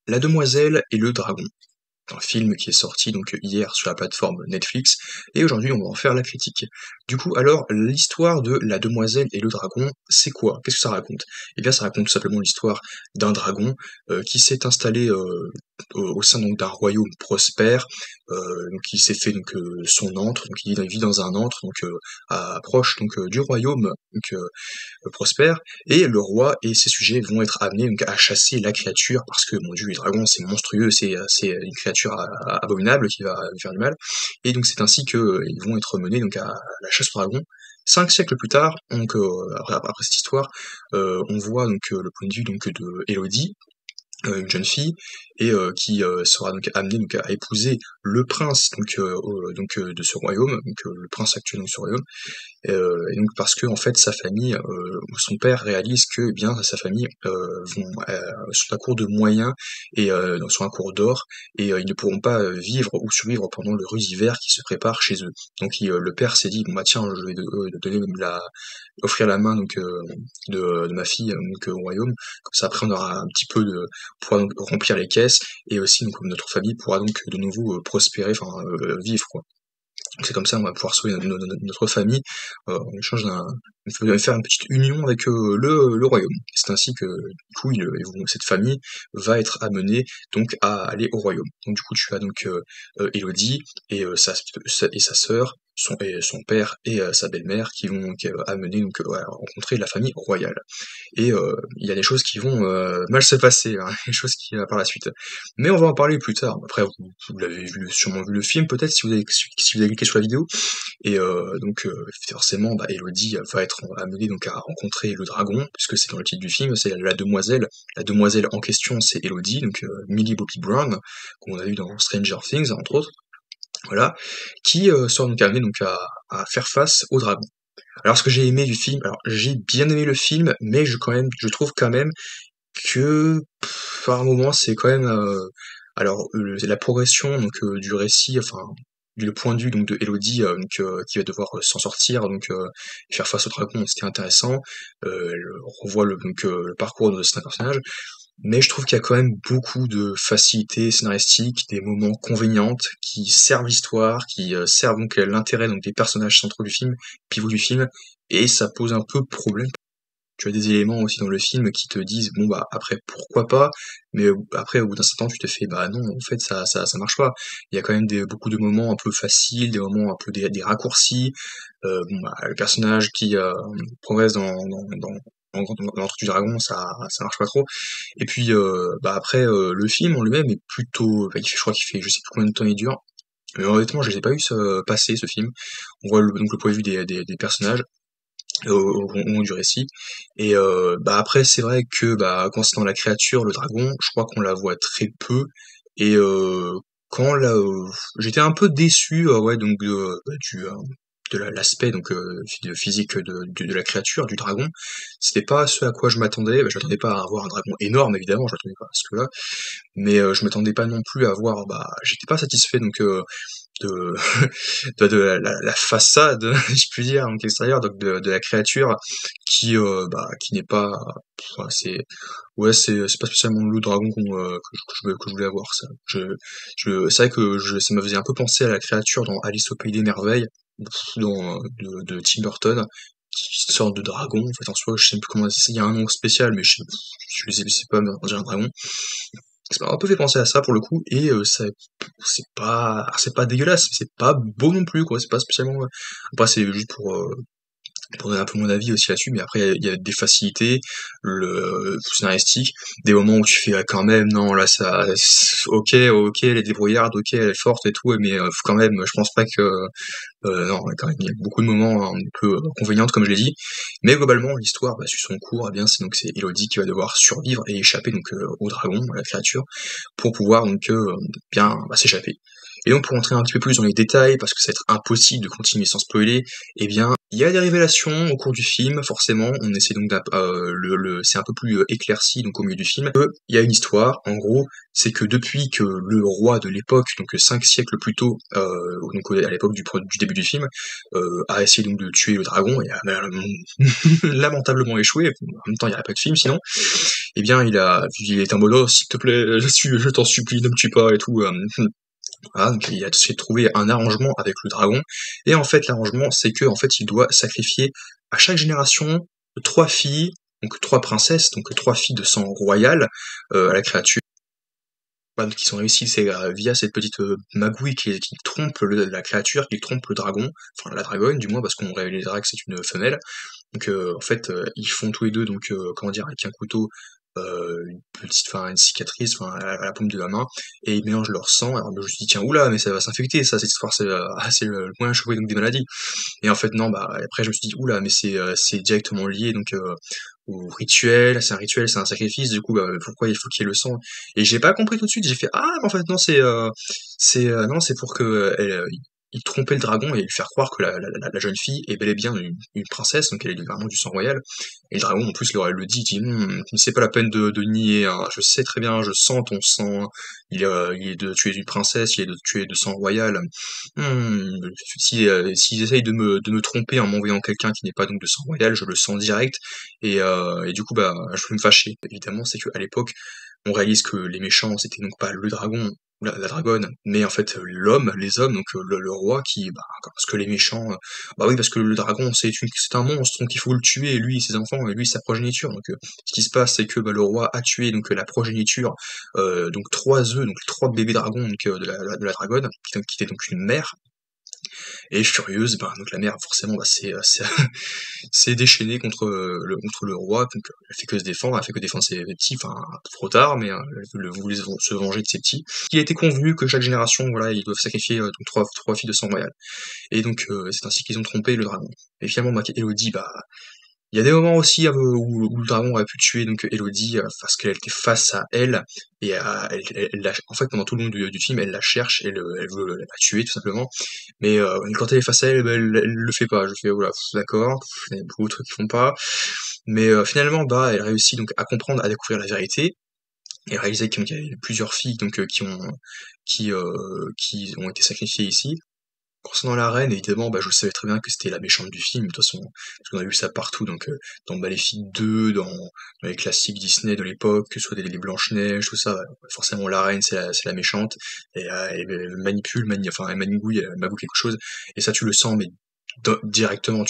La Demoiselle et le Dragon, un film qui est sorti donc hier sur la plateforme Netflix, et aujourd'hui on va en faire la critique. Du coup, alors, l'histoire de La Demoiselle et le Dragon, c'est quoi? Qu'est-ce que ça raconte? Eh bien, ça raconte tout simplement l'histoire d'un dragon qui s'est installé au sein donc d'un royaume prospère, donc il s'est fait donc son antre, donc il vit dans un antre donc proche donc du royaume donc prospère, et le roi et ses sujets vont être amenés donc à chasser la créature parce que mon dieu les dragons c'est monstrueux, c'est une créature abominable qui va faire du mal, et donc c'est ainsi que ils vont être menés donc à la chasse au dragon. 5 siècles plus tard, donc après cette histoire, on voit donc le point de vue donc de Élodie, une jeune fille, et qui sera donc amenée donc à épouser le prince de ce royaume, donc le prince actuel de ce royaume, et donc parce que en fait sa famille, son père réalise que eh bien sa famille sont à court de moyens et sont à court d'or, et ils ne pourront pas vivre ou survivre pendant le rude hiver qui se prépare chez eux. Donc le père s'est dit bon bah tiens je vais donner offrir la main donc de ma fille donc au royaume, comme ça après on aura un petit peu de pourra donc remplir les caisses, et aussi donc notre famille pourra donc de nouveau prospérer, enfin vivre quoi. Donc c'est comme ça on va pouvoir sauver notre famille en échange faire une petite union avec le royaume. C'est ainsi que du coup cette famille va être amenée donc à aller au royaume. Donc du coup tu as donc Élodie et sa sœur, son père et sa belle-mère qui vont donc amener donc à rencontrer la famille royale. Et il y a des choses qui vont mal se passer, hein, des choses qui par la suite. Mais on va en parler plus tard. Après, vous l'avez sûrement vu le film, peut-être si vous avez cliqué sur la vidéo. Et donc forcément, bah, Élodie va être amenée donc à rencontrer le dragon, puisque c'est dans le titre du film, c'est la demoiselle. La demoiselle en question, c'est Élodie, donc Millie Bobby Brown, qu'on a vu dans Stranger Things, entre autres. Voilà, qui sera donc amenée donc à faire face au dragon. Alors ce que j'ai aimé du film, alors j'ai bien aimé le film, mais je trouve quand même que par moment c'est quand même la progression donc du récit, enfin du point de vue donc de Elodie qui va devoir s'en sortir donc faire face au dragon, c'était intéressant. Elle revoit le parcours de certains personnages, mais je trouve qu'il y a quand même beaucoup de facilité scénaristique, des moments convenientes qui servent l'histoire, qui servent donc l'intérêt donc des personnages centraux du film, pivot du film, et ça pose un peu problème. Tu as des éléments aussi dans le film qui te disent bon bah après pourquoi pas, mais après au bout d'un certain temps tu te fais bah non en fait ça marche pas. Il y a quand même beaucoup de moments un peu faciles, des moments un peu des raccourcis. Bon bah le personnage qui progresse dans l'entre du dragon, ça marche pas trop. Et puis bah après le film en lui-même est plutôt, bah, je crois qu'il fait je sais plus combien de temps il dure. Mais honnêtement, je les ai pas eu passer ce film. On voit donc le point de vue des personnages au long du récit. Et bah après c'est vrai que bah concernant la créature, le dragon, je crois qu'on la voit très peu. Et quand là j'étais un peu déçu ouais donc de l'aspect donc physique de la créature, du dragon. C'était pas ce à quoi je m'attendais. Bah, je m'attendais pas à avoir un dragon énorme évidemment, je m'attendais pas à ce que là, mais je m'attendais pas non plus à avoir, bah j'étais pas satisfait donc de de la façade, si je puis dire, donc extérieure, donc de la créature qui n'est pas, enfin, c'est pas spécialement le dragon que je voulais avoir, ça. C'est vrai que ça me faisait un peu penser à la créature dans Alice au Pays des Merveilles, de Tim Burton, qui est une sorte de dragon, en fait, en soi, je sais plus comment, il y a un nom spécial, mais je sais pas, mais on dirait un dragon. Ça m'a un peu fait penser à ça pour le coup, et c'est pas dégueulasse, mais c'est pas beau non plus quoi, c'est pas spécialement. Après c'est juste pour donner un peu mon avis aussi là-dessus, mais après il y a des facilités, le scénaristique, des moments où tu fais ah, quand même non là ok elle est débrouillarde, ok elle est forte et tout, mais quand même je pense pas que non, quand même, il y a beaucoup de moments un peu convenientes, comme je l'ai dit. Mais globalement, l'histoire suit son cours. Eh bien, c'est Elodie qui va devoir survivre et échapper donc au dragon, à la créature, pour pouvoir donc bien s'échapper. Et donc pour entrer un petit peu plus dans les détails, parce que ça va être impossible de continuer sans spoiler, eh bien il y a des révélations au cours du film, forcément. On essaie donc c'est un peu plus éclairci donc au milieu du film. Il y a une histoire, en gros, c'est que depuis que le roi de l'époque, donc 5 siècles plus tôt, donc à l'époque du début du film, a essayé donc de tuer le dragon et a lamentablement échoué. En même temps, il n'y aurait pas de film sinon. eh bien il est en mode: «Oh s'il te plaît, je t'en supplie, ne me tue pas et tout», voilà, donc il a essayé de trouver un arrangement avec le dragon et en fait, l'arrangement, c'est que en fait, il doit sacrifier à chaque génération 3 filles, donc 3 princesses, donc 3 filles de sang royal, à la créature. Voilà, donc ils ont réussi, c'est, via cette petite, magouille qui trompe la créature, qui trompe le dragon, enfin la dragonne du moins, parce qu'on réalisera que c'est une femelle. Donc en fait, ils font tous les 2 donc comment dire? Avec un couteau, une petite une cicatrice, à la paume de la main et ils mélangent leur sang. Alors je me suis dit: «Tiens, ouh mais ça va s'infecter ça, cette histoire, c'est le moyen de choper donc des maladies» et en fait non, bah, après je me suis dit: «Ouh mais c'est directement lié donc au rituel, c'est un rituel, c'est un sacrifice, du coup, bah, pourquoi il faut qu'il y ait le sang?» Et j'ai pas compris tout de suite, j'ai fait: «Ah mais en fait non, non, c'est pour que, il trompait le dragon et lui faire croire que la jeune fille est bel et bien une princesse, donc elle est vraiment du sang royal. Et le dragon, en plus, le dit, il dit: c'est pas la peine de nier, hein, je sais très bien, je sens ton sang, tu es une princesse, tu es de sang royal. S'ils essayent de me tromper en m'envoyant quelqu'un qui n'est pas donc de sang royal, je le sens direct, et du coup, bah, je vais me fâcher. Évidemment, c'est qu'à l'époque, on réalise que les méchants, c'était donc pas le dragon ou la dragonne, mais en fait l'homme, les hommes, donc le roi qui, bah, parce que les méchants, bah oui, parce que le dragon c'est un monstre, donc il faut le tuer, lui et ses enfants, et lui sa progéniture. Donc ce qui se passe, c'est que bah, le roi a tué donc la progéniture, donc 3 œufs, donc 3 bébés dragons donc, de la dragonne, qui était donc une mère, et furieuse, ben, donc la mère forcément bah, s'est déchaînée contre le roi, donc elle fait que se défendre, elle fait que défendre ses petits, enfin trop tard, mais elle voulait se venger de ses petits. Il a été convenu que chaque génération, voilà, ils doivent sacrifier donc trois filles de sang royal. Et donc c'est ainsi qu'ils ont trompé le dragon. Et finalement, bah, Elodie, bah, il y a des moments aussi où le dragon aurait pu tuer donc Elodie parce qu'elle était face à elle et en fait pendant tout le long du film elle la cherche, elle veut la tuer tout simplement, mais quand elle est face à elle, bah, elle le fait pas. Je fais voilà, d'accord, il y a beaucoup de trucs qui font pas, mais finalement bah elle réussit donc à comprendre, à découvrir la vérité et réaliser qu'il y avait plusieurs filles donc qui ont été sacrifiées ici. Concernant la reine, évidemment, bah, je savais très bien que c'était la méchante du film, de toute façon, parce qu'on a vu ça partout, donc dans Maléfique 2, dans les classiques Disney de l'époque, que ce soit les Blanche-Neige, tout ça, forcément la reine c'est la méchante, et elle manipule, elle manigouille, elle magoue quelque chose, et ça tu le sens, mais directement,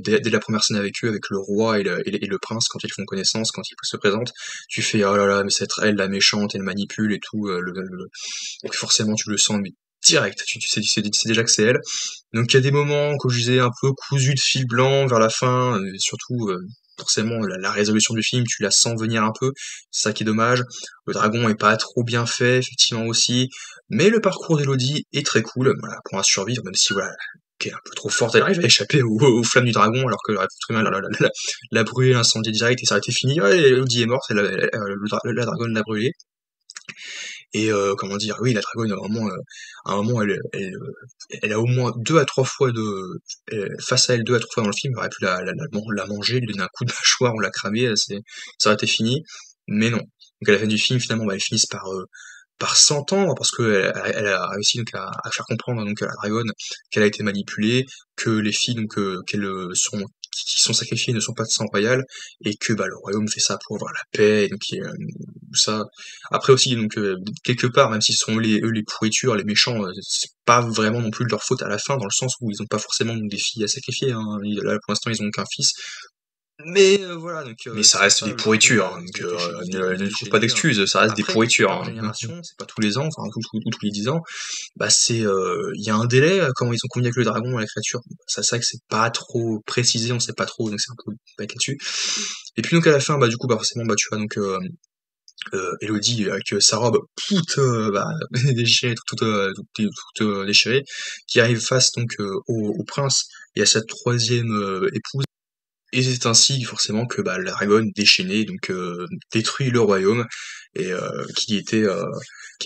dès la première scène avec eux, avec le roi et le prince, quand ils font connaissance, quand ils se présentent, tu fais oh là là, mais c'est elle la méchante, elle manipule et tout, donc forcément tu le sens, mais direct, tu sais déjà que c'est elle. Donc il y a des moments, comme je disais, un peu cousus de fil blanc vers la fin, surtout forcément la résolution du film, tu la sens venir un peu, c'est ça qui est dommage. Le dragon est pas trop bien fait, effectivement aussi, mais le parcours d'Elodie est très cool, voilà, pour un survivre, même si voilà, qui est un peu trop forte, elle arrive à échapper aux flammes du dragon, alors qu'elle aurait pu très bien la brûler, l'incendier direct et ça aurait été fini. Ouais, Elodie est morte, la dragonne l'a brûlée. Et comment dire? Oui, la dragonne, à un moment, elle a au moins 2 à 3 fois face à elle 2 à 3 fois dans le film, il aurait pu la manger, lui donner un coup de mâchoire ou la cramer, ça aurait été fini, mais non. Donc à la fin du film, finalement, bah, ils finissent par s'entendre parce qu'elle a réussi donc à faire comprendre donc à la dragonne qu'elle a été manipulée, que les filles donc qui sont sacrifiées ne sont pas de sang royal et que bah, le royaume fait ça pour avoir la paix et donc ça. Après aussi donc quelque part même si ce sont eux les pourritures, les méchants, c'est pas vraiment non plus de leur faute à la fin dans le sens où ils ont pas forcément donc des filles à sacrifier, hein. Là pour l'instant ils ont qu'un fils mais voilà, donc mais ça c'est reste ça des le dragon, pourritures, hein, donc il était ne trouve pas déchaîné. d'excuses, ça reste des Après, quelque pourritures, part, hein. génération, C'est pas tous les ans, enfin tous les 10 ans. Bah il y a un délai, comment ils ont convenu avec le dragon, la créature. Ça c'est vrai que c'est pas trop précisé, on sait pas trop, donc c'est un peu bête là-dessus. Et puis donc à la fin, bah du coup, bah forcément, bah tu vois donc Elodie avec sa robe toute bah, déchirée, toute déchirée, qui arrive face donc au prince et à sa troisième épouse. Et c'est ainsi forcément que bah, l'Aragon déchaîné donc détruit le royaume et qui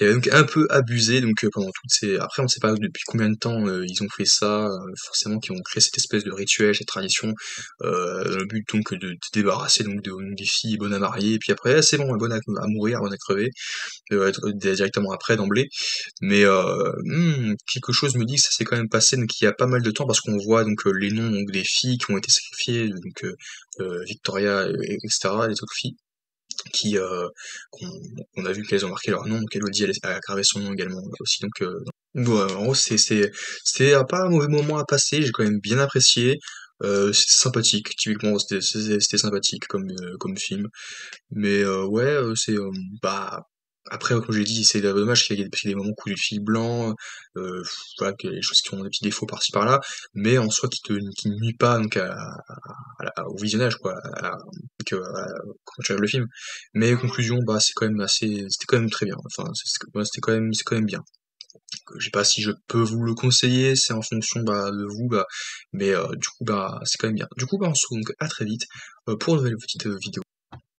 avait donc un peu abusé donc pendant toutes ces après on sait pas depuis combien de temps ils ont fait ça forcément qui ont créé cette espèce de rituel cette tradition dans le but donc de débarrasser donc des filles bonnes à marier et puis après ah, c'est bon bonne à mourir bonne à crever directement après d'emblée mais quelque chose me dit que ça s'est quand même passé donc il y a pas mal de temps parce qu'on voit donc les noms donc, des filles qui ont été sacrifiées, donc Victoria, et etc., les autres filles. qui qu'on qu'on a vu qu'elles ont marqué leur nom, donc Elodie elle a gravé son nom également aussi, donc ouais, en gros c'était pas un mauvais moment à passer, j'ai quand même bien apprécié, c'était sympathique, typiquement c'était sympathique comme film. Mais ouais, bah, après, comme j'ai dit, c'est dommage qu'il y ait des moments où le fil blanc, voilà, que les choses qui ont des petits défauts par-ci par-là, mais en soi qui ne nuit pas donc au visionnage, quoi, quand tu regardes le film. Mais conclusion, bah, c'était quand même très bien. Enfin, ouais, c'est quand même bien. Je sais pas si je peux vous le conseiller, c'est en fonction bah, de vous, bah, mais du coup, bah, c'est quand même bien. Du coup, bah, on se retrouve donc à très vite pour une nouvelle petite vidéo.